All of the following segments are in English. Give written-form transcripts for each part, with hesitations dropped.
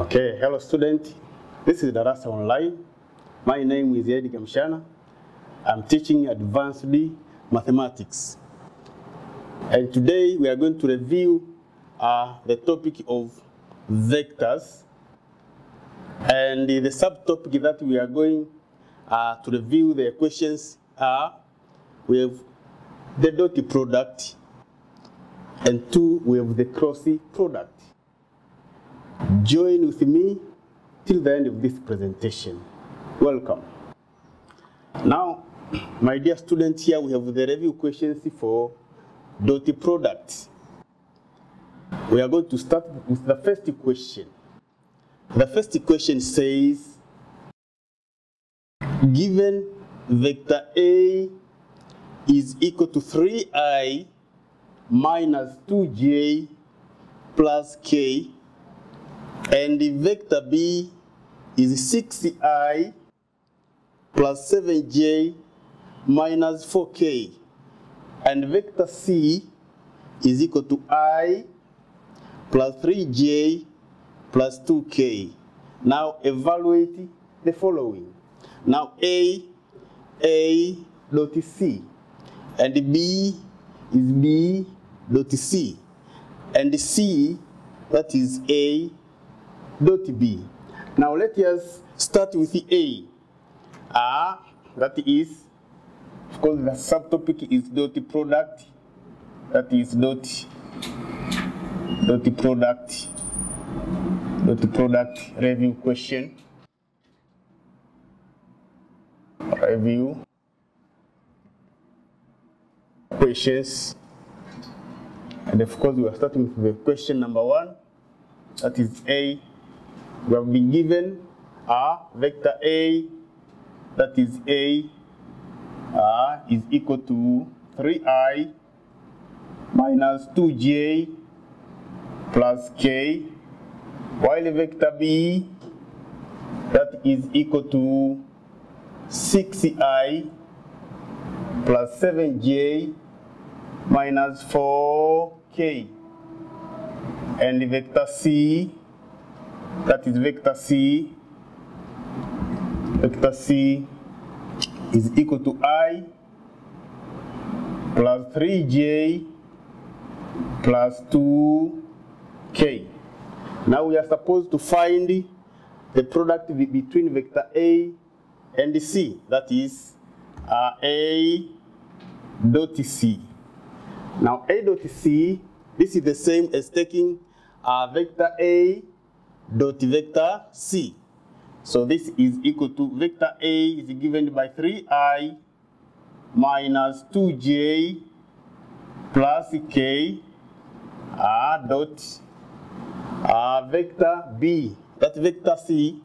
Okay, hello student. This is Darasa Online. My name is Edgar Mshana. I'm teaching advanced mathematics. And today we are going to review the topic of vectors. And the subtopic that we are going to review the questions are, we have the dot product, and two, we have the cross product. Join with me till the end of this presentation. Welcome. Now, my dear students, here we have the review questions for dot product. We are going to start with the first question. The first question says, given vector A is equal to 3i minus 2j plus k, and the vector B is 6i plus 7j minus 4k, and vector C is equal to I plus 3j plus 2k. Now evaluate the following. Now A dot C, and B is B dot C, and C, that is A dot B. Now let us start with the A. That is, of course, the subtopic is dot product. That is dot product review question. Review questions. And of course, we are starting with the question number 1. That is A. We have been given vector A, that is A, is equal to 3i minus 2j plus k, while vector B, that is equal to 6i plus 7j minus 4k, and the vector C, that is vector C is equal to I plus 3j plus 2k. Now we are supposed to find the product between vector A and C, that is A dot C. Now A dot C, this is the same as taking vector A dot vector C. So this is equal to vector A is given by 3i minus 2j plus k dot vector B, that vector C,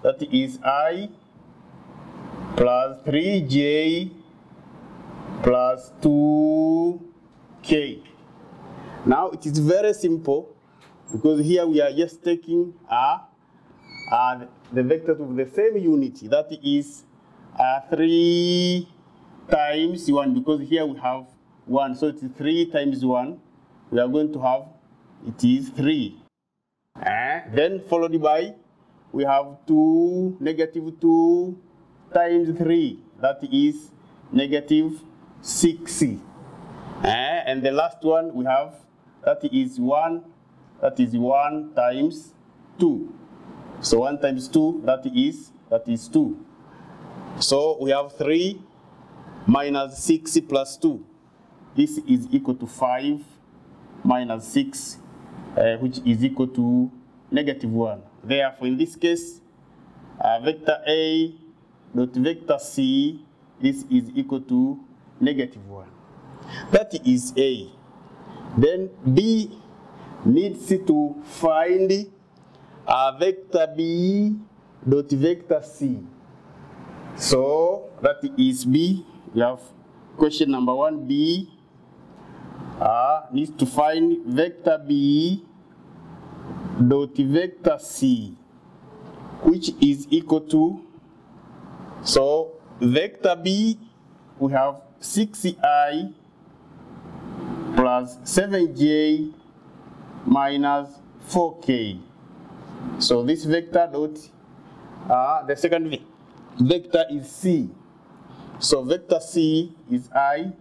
that is I plus 3j plus 2k. Now it is very simple, because here we are just taking the vectors of the same unity, that is 3 times 1, because here we have 1, so it is 3 times 1. We are going to have, it is 3. Then followed by, we have negative 2 times 3, that is negative 6. And the last one we have, that is 1 times 2. So 1 times 2, that is 2. So we have 3 minus 6 plus 2. This is equal to 5 minus 6, which is equal to negative 1. Therefore, in this case, vector A dot vector C, this is equal to negative 1. That is A. Then B needs to find vector B dot vector C. So that is B. We have question number 1, B needs to find vector B dot vector C, which is equal to, so vector B, we have 6i plus 7j minus 4k. So this vector dot, the second vector is C. So vector C is I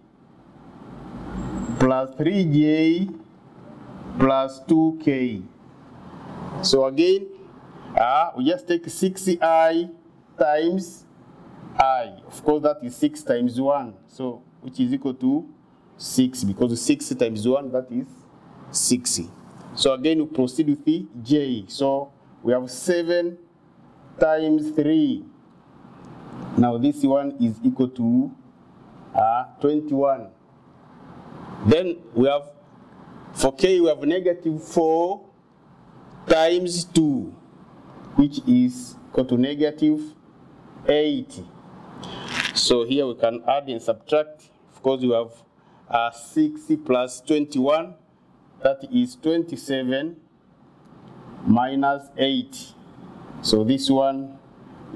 plus 3j plus 2k. So again, we just take 6i times I. Of course, that is 6 times 1. So which is equal to 6, because 6 times 1, that is 60. So again, we proceed with the j. So we have 7 times 3. Now this one is equal to 21. Then we have, for k, we have negative 4 times 2, which is equal to negative 80. So here we can add and subtract. Of course, we have 60 plus 21, that is 27 minus 8. So this one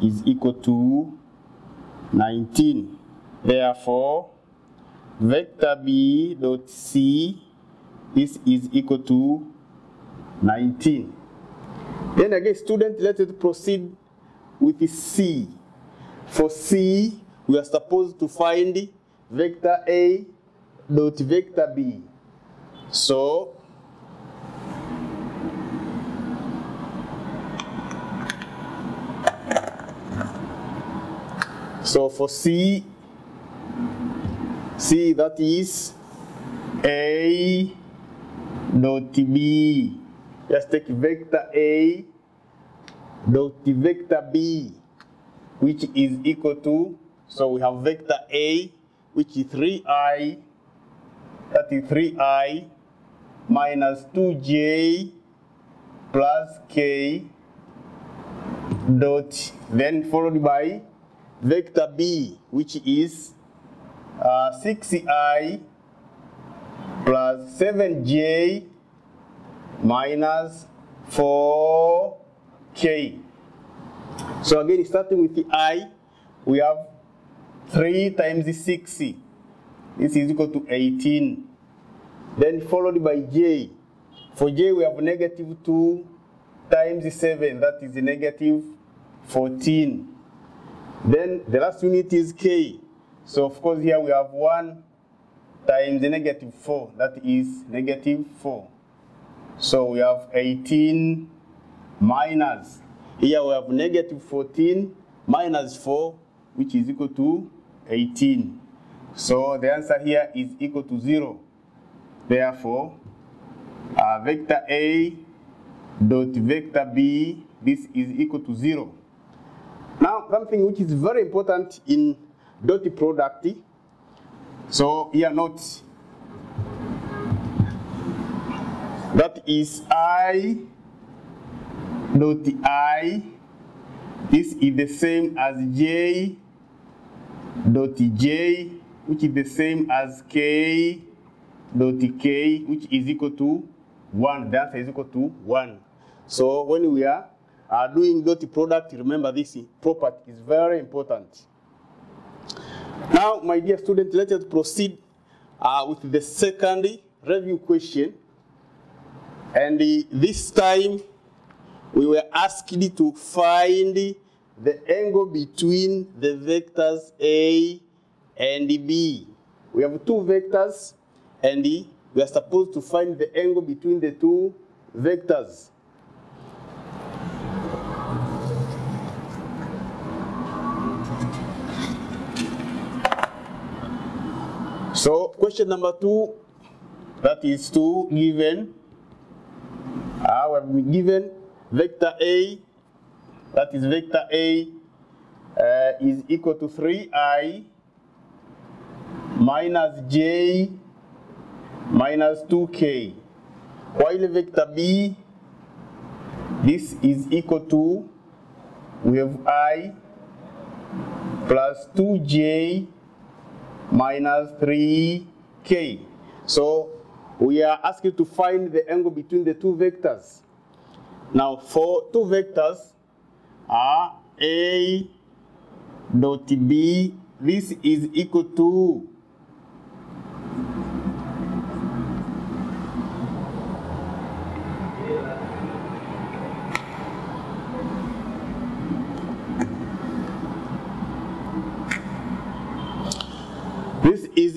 is equal to 19. Therefore, vector B dot C, this is equal to 19. Then again, students, let us proceed with C. For C, we are supposed to find vector A dot vector B. So for C, that is A dot B. Just take vector A dot vector B, which is equal to, so we have vector A, which is 3i, that is 3i minus 2j plus k dot, then followed by vector B, which is 6i plus 7j minus 4k. So again, starting with the I, we have 3 times 60. This is equal to 18. Then followed by j. For j, we have negative 2 times 7. That is negative 14. Then the last unit is k. So of course here we have 1 times the negative 4. That is negative 4. So we have 18 minus, here we have negative 14 minus 4, which is equal to 18. So the answer here is equal to 0. Therefore, vector A dot vector B, this is equal to 0. Now, something which is very important in dot product. So here note, that is I dot I. This is the same as J dot J, which is the same as K dot K, which is equal to 1. The answer is equal to 1. So when we are doing dot product, remember this property is very important. Now, my dear students, let us proceed with the second review question. And this time, we were asked to find the angle between the vectors A and B. We have two vectors, and we are supposed to find the angle between the two vectors. So, question number 2, that is 2 given. We have been given vector A, that is vector A is equal to 3i minus j minus 2k. While vector B, this is equal to, we have I plus 2j minus 3k. So we are asked to find the angle between the two vectors. Now for two vectors, A dot B, this is equal to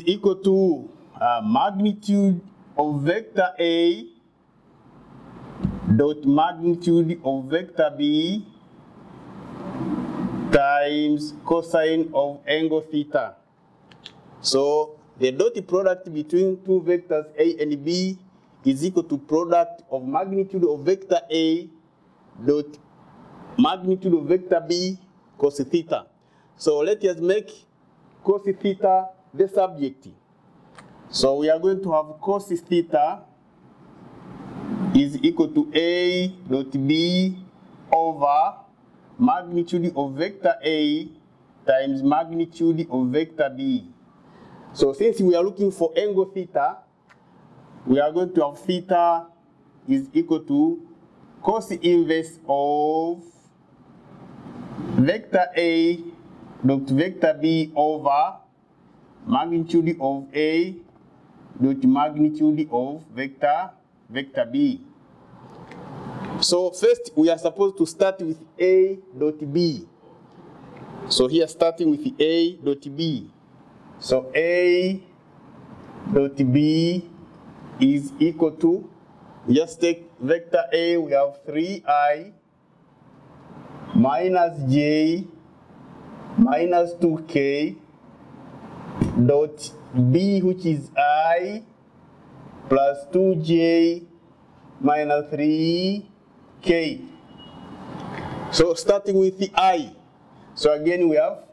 equal to magnitude of vector A dot magnitude of vector B times cosine of angle theta. So the dot product between two vectors A and B is equal to product of magnitude of vector A dot magnitude of vector B cos theta. So let us make cos theta the subject. So we are going to have cos theta is equal to A dot B over magnitude of vector A times magnitude of vector B. So since we are looking for angle theta, we are going to have theta is equal to cos inverse of vector A dot vector B over magnitude of A dot magnitude of vector B. So first we are supposed to start with A dot B. So here starting with A dot B. So A dot B is equal to, just take vector A, we have 3I minus J minus 2K dot B, which is I, plus 2J minus 3K. So starting with the I. So again we have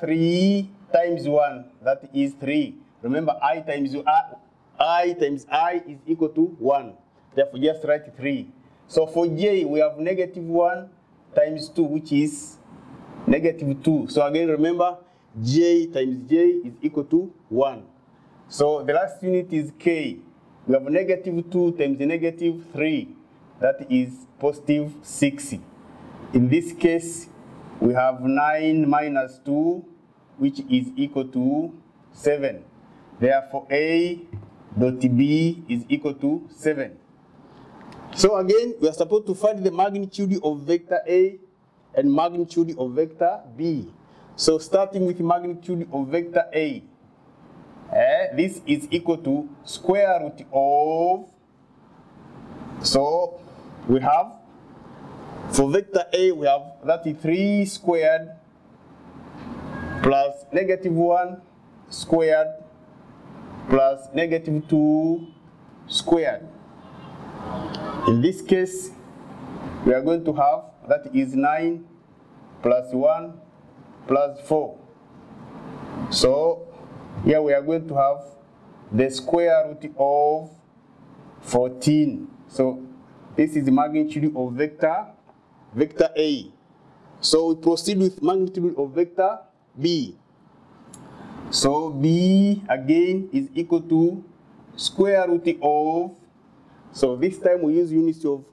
3 times 1, that is 3. Remember I times I is equal to 1. Therefore just write 3. So for J we have negative 1 times 2, which is negative 2. So again remember J times J is equal to 1. So the last unit is K. We have negative 2 times negative 3. That is positive 6. In this case, we have 9 minus 2, which is equal to 7. Therefore, A dot B is equal to 7. So again, we are supposed to find the magnitude of vector A and magnitude of vector B. So starting with magnitude of vector A, this is equal to square root of, so we have, for vector A, we have that is 3 squared plus negative 1 squared plus negative 2 squared. In this case, we are going to have, that is 9 plus 1 plus 4. So here we are going to have the square root of 14. So this is the magnitude of vector A. So we proceed with magnitude of vector B. So B again is equal to square root of, so this time we use units of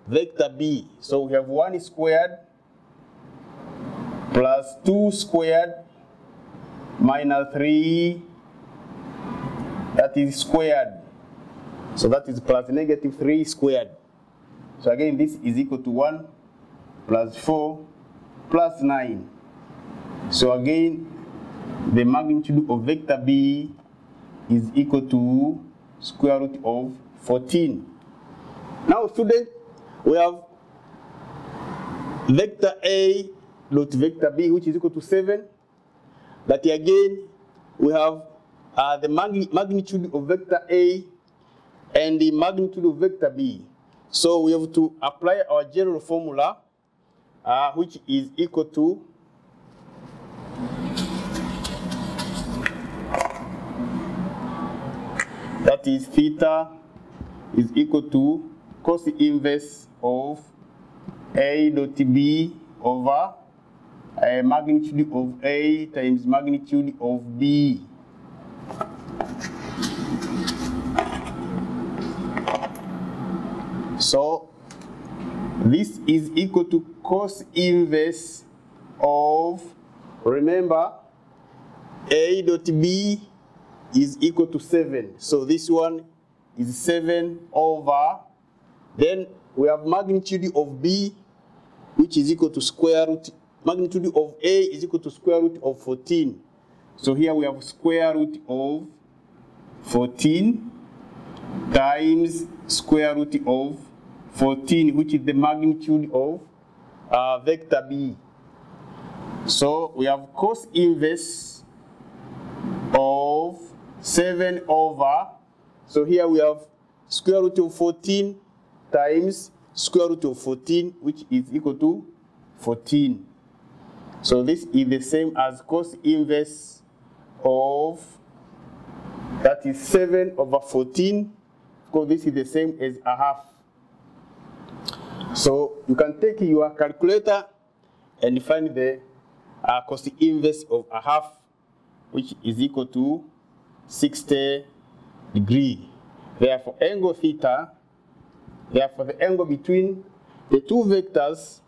vector B. So we have 1 squared plus 2 squared minus 3, that is squared. So that is plus negative 3 squared. So again, this is equal to 1 plus 4 plus 9. So again, the magnitude of vector B is equal to square root of 14. Now, students, we have vector A dot vector B, which is equal to 7. But again, we have the magnitude of vector A and the magnitude of vector B. So we have to apply our general formula, which is equal to that is theta is equal to cos inverse of A dot B over magnitude of A times magnitude of B. So this is equal to cos inverse of, remember, A dot B is equal to 7. So this one is 7 over, then we have magnitude of B, which is equal to square root, magnitude of A is equal to square root of 14. So here we have square root of 14 times square root of 14, which is the magnitude of vector B. So we have cos inverse of 7 over, so here we have square root of 14 times square root of 14, which is equal to 14. So this is the same as cos inverse of, that is 7 over 14, because this is the same as a half. So you can take your calculator and find the cos inverse of a half, which is equal to 60 degrees. Therefore, angle theta, therefore the angle between the two vectors,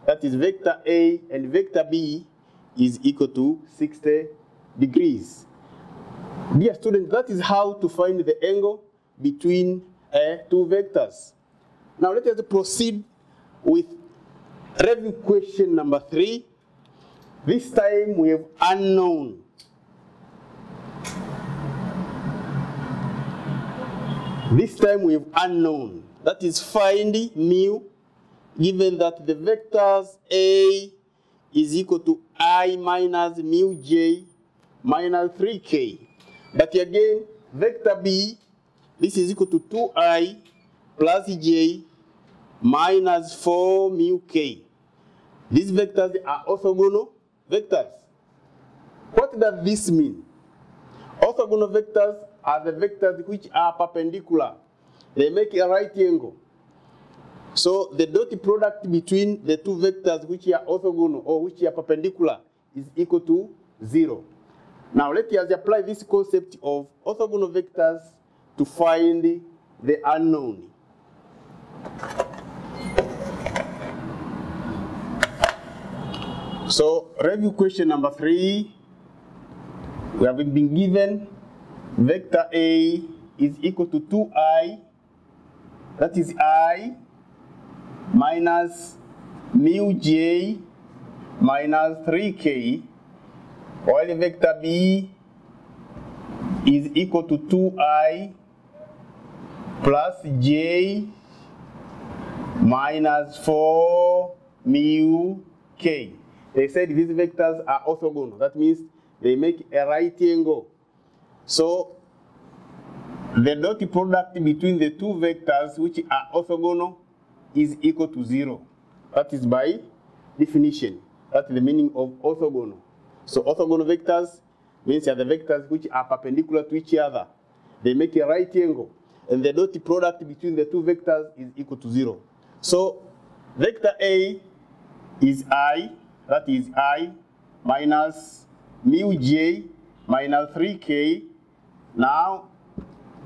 that is vector A and vector B, is equal to 60 degrees. Dear students, that is how to find the angle between two vectors. Now let us proceed with review question number 3. This time we have unknown. This time we have unknown. That is find mu, given that the vectors A is equal to I minus mu j minus 3k. But again, vector B, this is equal to 2i plus j minus 4 mu k. These vectors are orthogonal vectors. What does this mean? Orthogonal vectors are the vectors which are perpendicular. They make a right angle. So the dot product between the two vectors which are orthogonal or which are perpendicular is equal to 0. Now let us apply this concept of orthogonal vectors to find the unknown. So review question number 3. We have been given vector A is equal to 2i, that is I, minus mu j minus 3k, while vector B is equal to 2i plus j minus 4 mu k. They said these vectors are orthogonal. That means they make a right angle. So the dot product between the two vectors which are orthogonal is equal to 0. That is by definition. That's the meaning of orthogonal. So orthogonal vectors means they are the vectors which are perpendicular to each other. They make a right angle. And the dot product between the two vectors is equal to 0. So vector A is I, that is I, minus mu j minus 3k. Now,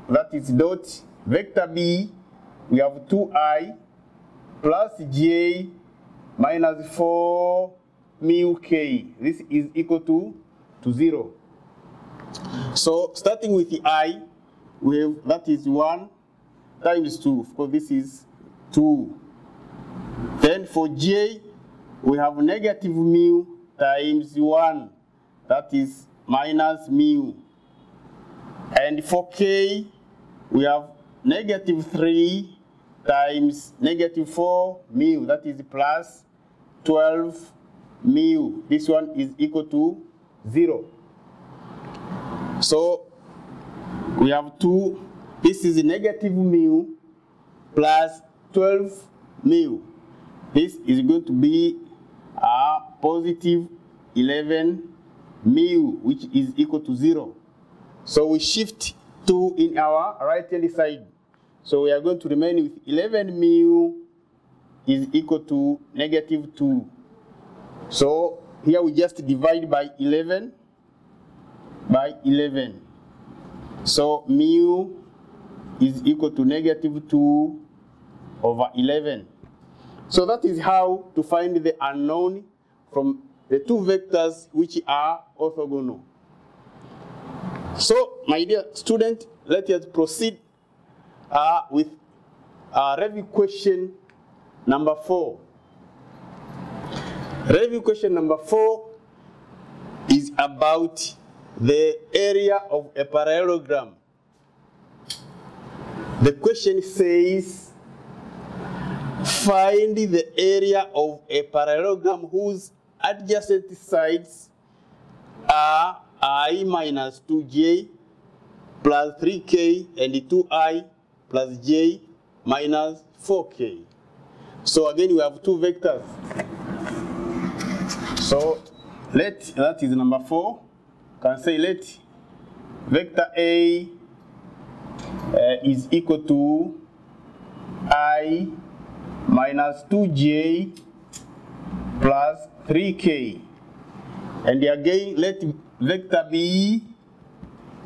that is dot vector B, we have 2i plus j minus 4 mu k. This is equal to 0. So, starting with the I, we have, that is 1 times 2, because this is 2. Then for j, we have negative mu times 1, that is minus mu. And for k, we have negative 3 times negative 4 mu, that is plus 12 mu. This one is equal to 0. So we have 2, this is negative mu plus 12 mu. This is going to be a positive 11 mu, which is equal to 0. So we shift 2 in our right-hand side. So we are going to remain with 11 mu is equal to negative 2. So here we just divide by 11 by 11. So mu is equal to negative 2 over 11. So that is how to find the unknown from the two vectors which are orthogonal. So, my dear student, let us proceed with review question number 4. Review question number 4 is about the area of a parallelogram. The question says, find the area of a parallelogram whose adjacent sides are I minus 2j plus 3k and 2i plus j minus 4k. So again, we have two vectors. So that is number 4. Can say let vector A is equal to I minus 2j plus 3k. And again, let vector B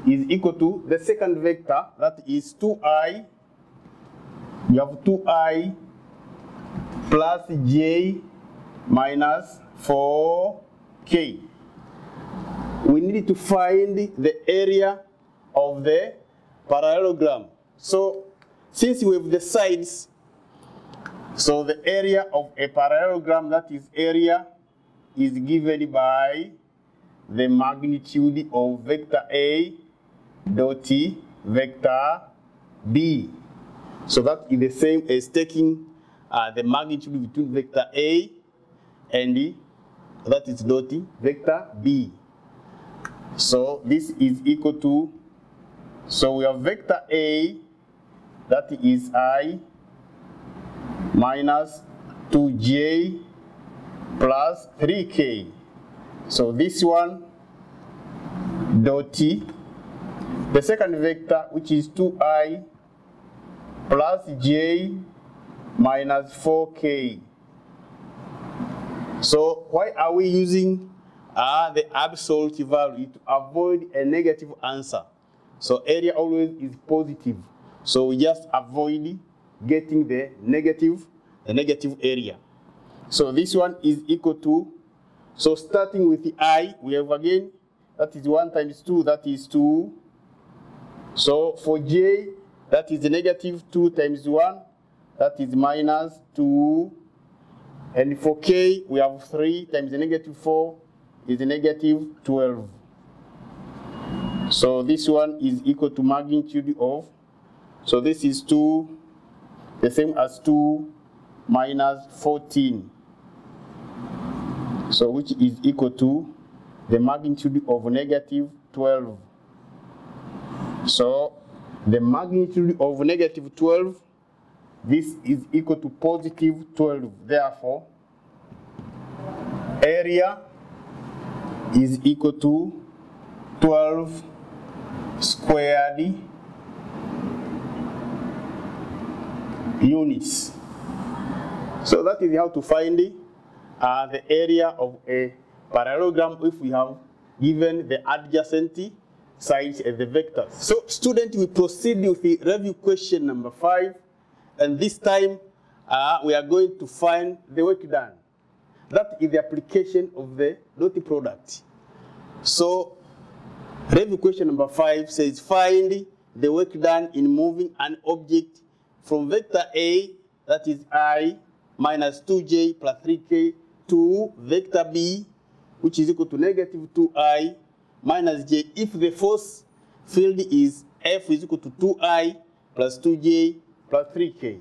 is equal to the second vector, that is 2i. You have 2i plus j minus 4k. We need to find the area of the parallelogram. So since we have the sides, so the area of a parallelogram, that is area, is given by the magnitude of vector A dot vector B. So that is the same as taking the magnitude between vector A and that is dot vector B. So this is equal to, so we have vector A, that is I minus 2j plus 3k. So this one dot the second vector, which is 2i plus j minus 4k. So why are we using the absolute value? To avoid a negative answer. So area always is positive. So we just avoid getting the negative area. So this one is equal to, so starting with the I, we have again, that is 1 times 2, that is 2. So for j, that is negative 2 times 1, that is minus 2. And for k, we have 3 times the negative 4 is negative 12. So this one is equal to magnitude of, so this is 2, the same as 2 minus 14. So which is equal to the magnitude of negative 12. So the magnitude of negative 12, this is equal to positive 12. Therefore, area is equal to 12 squared units. So that is how to find the area of a parallelogram if we have given the adjacent sides as the vectors. So students, we proceed with the review question number 5, and this time we are going to find the work done. That is the application of the dot product. So review question number 5 says find the work done in moving an object from vector A, that is I minus 2j plus 3k, to vector B, which is equal to negative 2i minus j, if the force field is F is equal to 2i plus 2j plus 3k.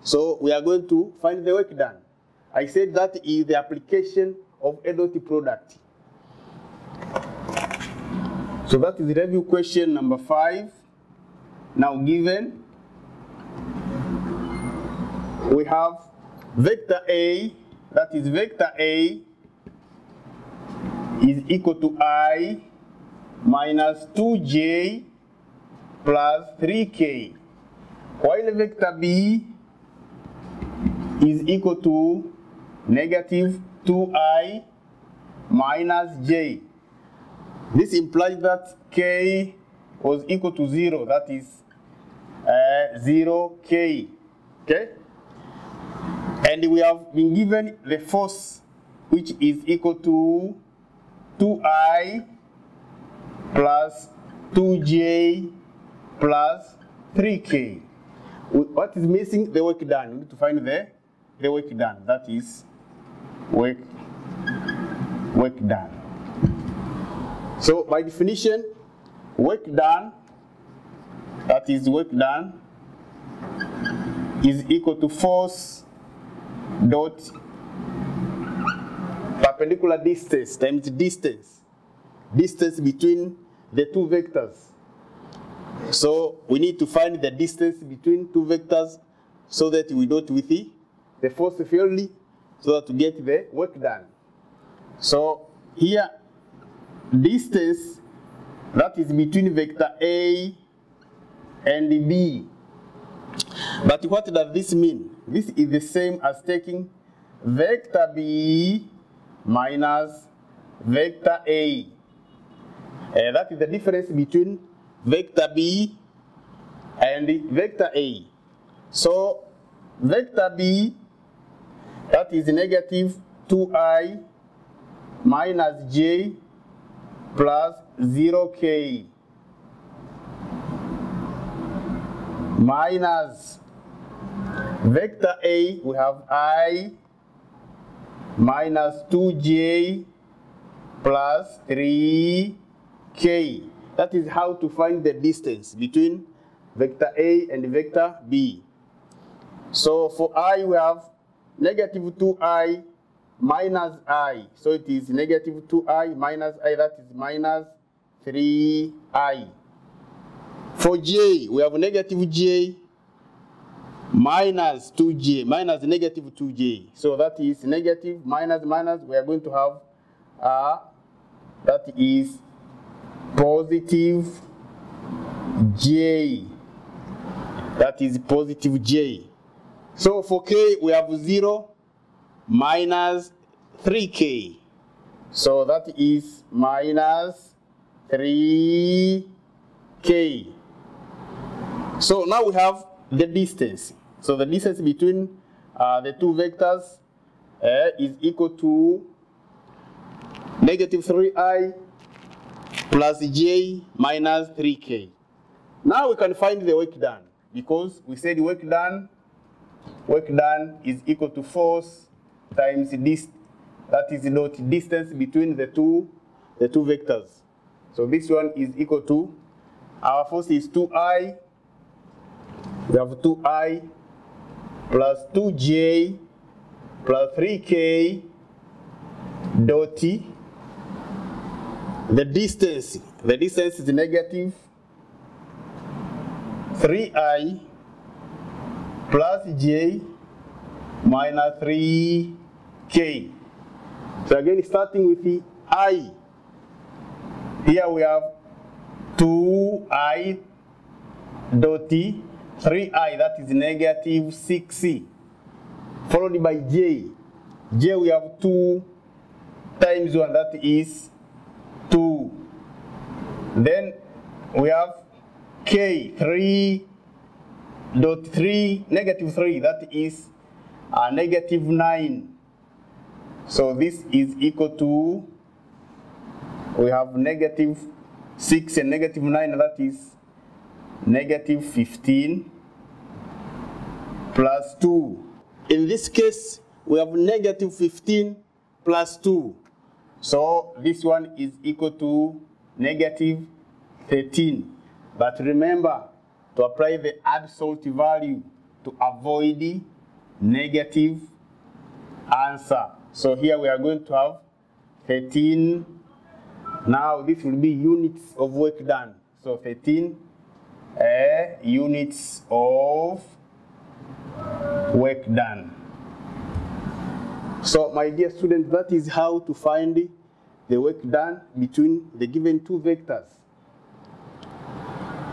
So we are going to find the work done. I said that is the application of a dot product. So that is review question number 5. Now given, we have vector A, that is vector A is equal to I minus 2j plus 3k, while vector B is equal to negative 2i minus j. This implies that k was equal to 0, that is 0k. Okay? And we have been given the force, which is equal to 2i plus 2j plus 3k. What is missing? The work done. We need to find the work done. That is work done. So by definition, work done, that is work done, is equal to force dot perpendicular distance times distance between the two vectors. So we need to find the distance between two vectors so that we dot with the force field so that to get the work done. So here, distance that is between vector A and B. But what does this mean? This is the same as taking vector B minus vector A. That is the difference between vector B and vector A. So vector B, that is negative 2i minus j plus 0k minus vector A, we have I minus 2j plus 3k. That is how to find the distance between vector A and vector B. So for I, we have negative 2i minus I. So it is negative 2i minus I, that is minus 3i. For j, we have negative j minus 2j, minus negative 2j. So that is negative minus minus, we are going to have that is positive j. That is positive j. So for k, we have 0 minus 3k. So that is minus 3k. So now we have the distance. So the distance between the two vectors is equal to negative 3i plus j minus 3k. Now we can find the work done, because we said work done is equal to force times this, that is not distance between the two vectors. So this one is equal to, our force is 2i, we have 2i plus 2j plus 3k dot t. The distance is negative 3i plus j minus 3k. So again, starting with the I, here we have 2i dot t, 3i, that is negative 6c, followed by j. J, we have 2 times 1, that is 2. Then we have k, 3 dot 3, negative 3, that is negative 9. So this is equal to, we have negative 6 and negative 9, that is negative 15 plus 2. In this case, we have negative 15 plus 2. So this one is equal to negative 13. But remember to apply the absolute value to avoid the negative answer. So here we are going to have 13. Now this will be units of work done. So 13 units of work done. So my dear students, that is how to find the work done between the given two vectors.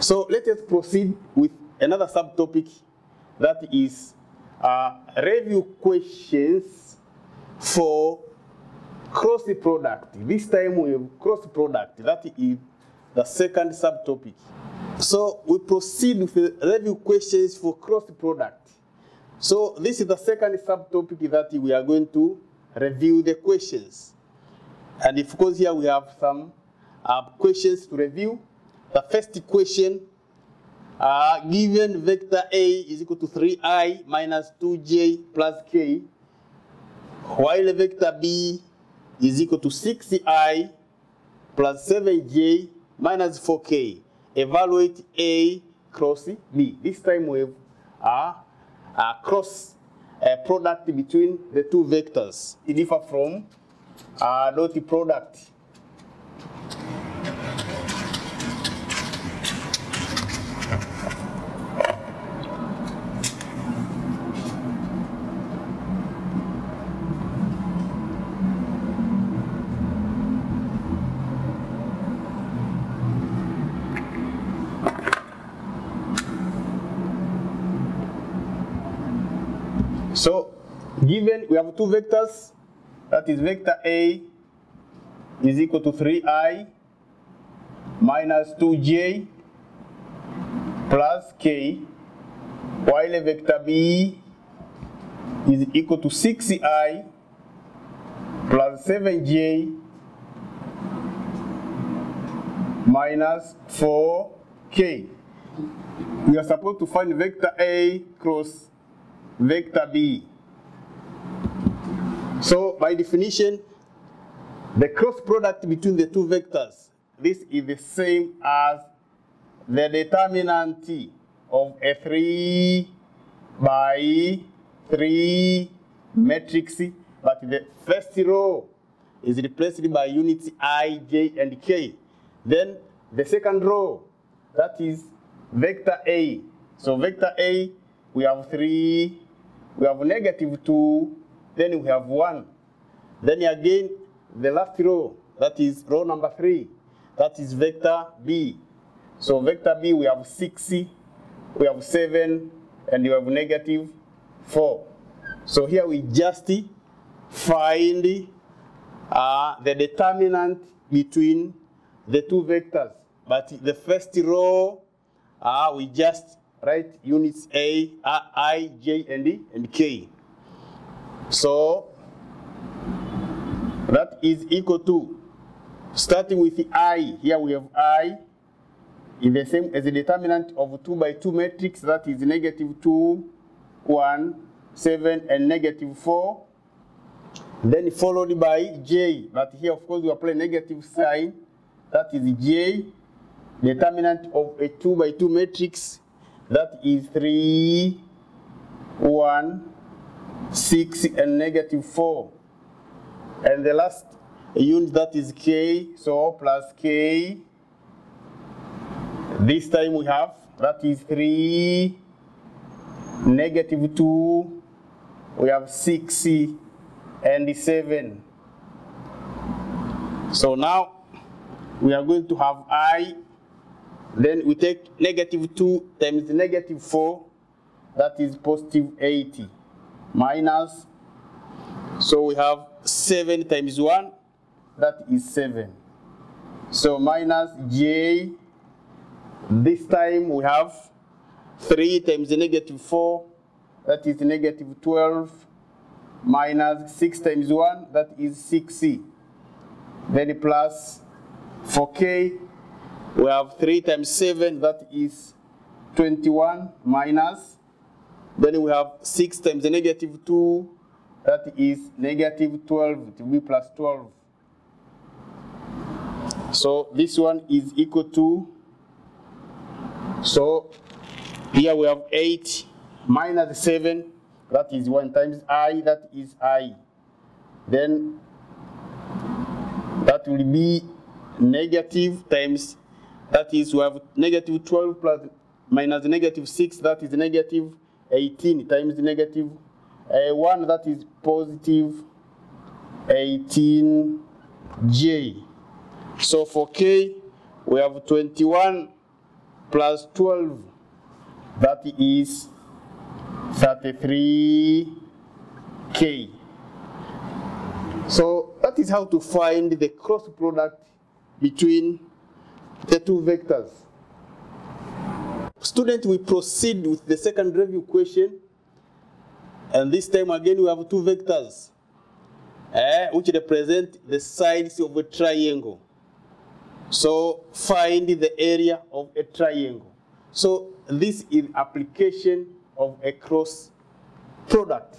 So let us proceed with another subtopic, that is review questions for cross product. This time we have cross product, that is the second subtopic. So we proceed with the review questions for cross product. So this is the second subtopic that we are going to review the questions. And of course here we have some questions to review. The first question, given vector A is equal to 3i minus 2j plus k, while vector B is equal to 6i plus 7j minus 4k. Evaluate A cross B. This time we have a cross product between the two vectors. It differs from dot product. So, given we have two vectors, that is vector A is equal to 3i minus 2j plus k, while vector B is equal to 6i plus 7j minus 4k. We are supposed to find vector A cross vector B. So by definition, the cross product between the two vectors, this is the same as the determinant of a 3 by 3 matrix, but the first row is replaced by units I, J, and K. Then the second row, that is vector A. So vector A, we have 3, we have negative 2, then we have 1. Then again, the last row, that is row number 3, that is vector B. So vector B, we have 6, we have 7, and we have negative 4. So here we just find the determinant between the two vectors. But the first row, we just write units A, I, J, and K. So that is equal to, starting with the I, here we have I, is the same as the determinant of 2 by 2 matrix, that is negative 2, 1, 7, and negative 4. Then followed by J, but here of course we apply negative sign, that is J, determinant of a 2 by 2 matrix, that is 3, 1, 6, and negative 4. And the last unit, that is K, so plus K. This time we have, that is 3, negative 2, we have 6, and 7. So now we are going to have I. Then we take negative 2 times negative 4, that is positive 80, minus, so we have 7 times 1, that is 7. So minus J, this time we have 3 times negative 4, that is negative 12, minus 6 times 1, that is 6C. Then plus 4K, we have 3 times 7, that is 21, minus, then we have 6 times the negative 2, that is negative 12, to be plus 12. So this one is equal to, so here we have 8 minus 7, that is 1 times I, that is I. Then that will be negative times, that is we have negative 12 plus minus negative 6, that is negative 18 times the negative 1, that is positive 18J. So for K, we have 21 plus 12, that is 33K. So that is how to find the cross product between the two vectors. Students, we proceed with the second review question. And this time again, we have two vectors which represent the sides of a triangle. So find the area of a triangle. So this is application of a cross product.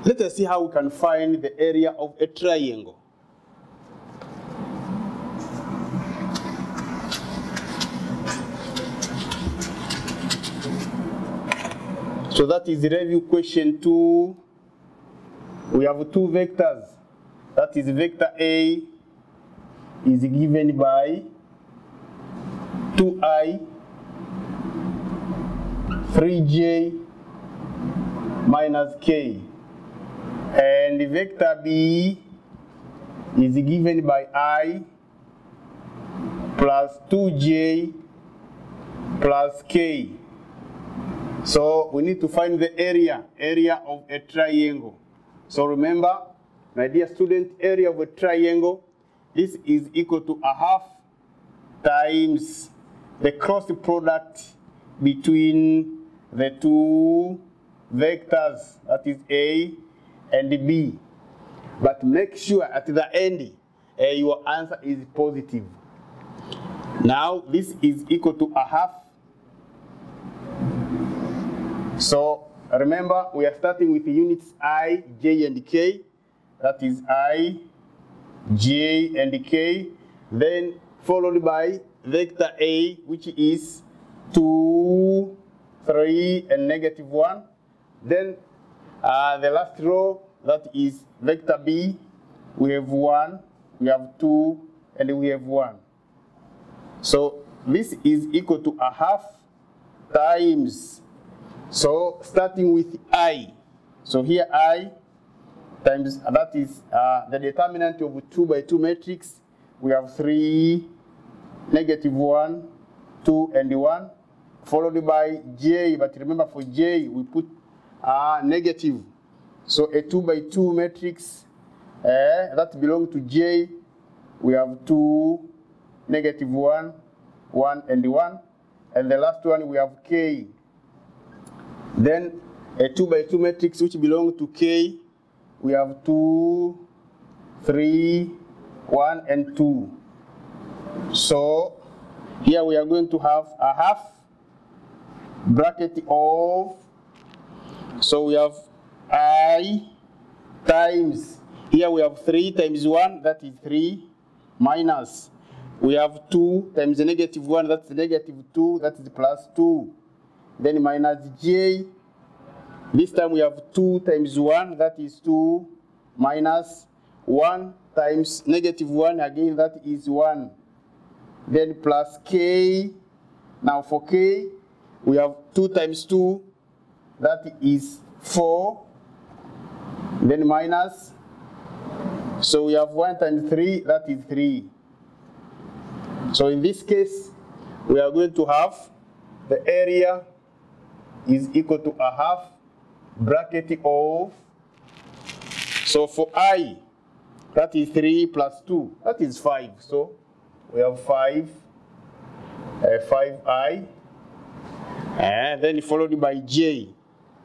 Let us see how we can find the area of a triangle. So that is review question 2. We have two vectors. That is vector A is given by 2i, 3j minus k. And the vector B is given by I plus 2j plus k. So we need to find the area of a triangle. So remember, my dear student, area of a triangle, this is equal to a half times the cross product between the two vectors, that is A and B. But make sure at the end, your answer is positive. Now, this is equal to a half. So, remember, we are starting with the units I, j, and k. That is I, j, and k. Then, followed by vector A, which is 2, 3, and negative 1. Then, the last row, that is vector B. We have 1, we have 2, and we have 1. So, this is equal to a half times. So, starting with I. So, here I times, that is the determinant of a 2 by 2 matrix. We have 3, negative 1, 2, and 1. Followed by J, but remember for J, we put negative. So, a 2 by 2 matrix that belongs to J, we have 2, negative 1, 1, and 1. And the last one, we have K. Then a 2 by 2 matrix which belongs to K, we have 2, 3, 1, and 2. So here we are going to have a half bracket of, so we have I times, here we have 3 times 1, that is 3, minus, we have 2 times the negative 1, that's negative 2, that is plus 2. Then minus j, this time we have 2 times 1, that is 2, minus 1 times negative 1, again that is 1. Then plus k, now for k, we have 2 times 2, that is 4. Then minus, so we have 1 times 3, that is 3. So in this case, we are going to have the area is equal to a half bracket of, so for I, that is 3 plus 2, that is 5. So we have 5i, and then followed by j.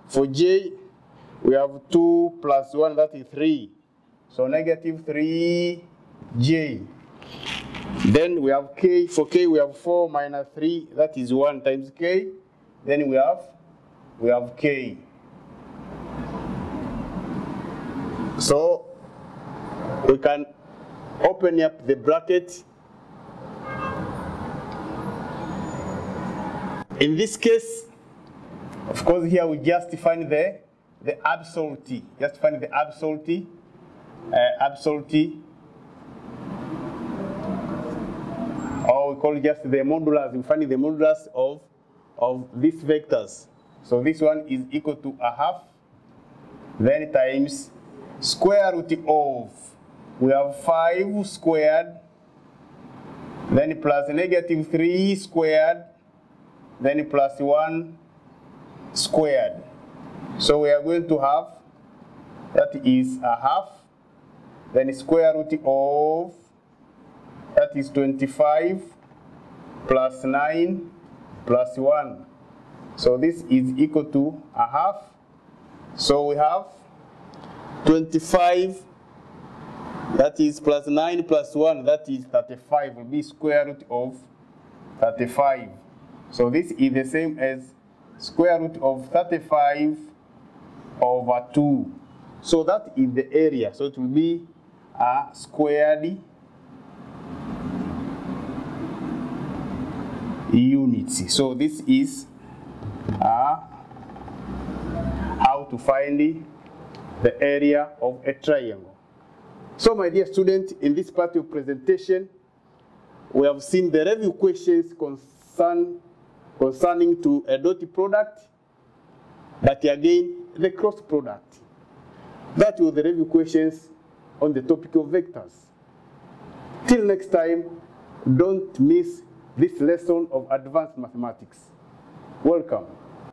For j, we have 2 plus 1, that is 3. So negative 3j. Then we have k. For k, we have 4 minus 3, that is 1 times k. Then we have k. So we can open up the bracket. In this case, of course, here we just find the absolute. Just find the absolute. Or we call it just the modulus. We find the modulus of these vectors. So this one is equal to a half, then times square root of, we have 5 squared, then plus negative 3 squared, then plus 1 squared. So we are going to have, that is a half, then square root of, that is 25 plus 9 plus 1. So this is equal to a half. So we have 25, that is plus 9 plus 1, that is 35, will be square root of 35. So this is the same as square root of 35 over 2. So that is the area. So it will be a squared unit. So this is a how to find the area of a triangle. So my dear student, in this part of presentation, we have seen the review questions concerning to a dot product, but again, the cross product. That was the review questions on the topic of vectors. Till next time, don't miss this lesson of advanced mathematics. Welcome.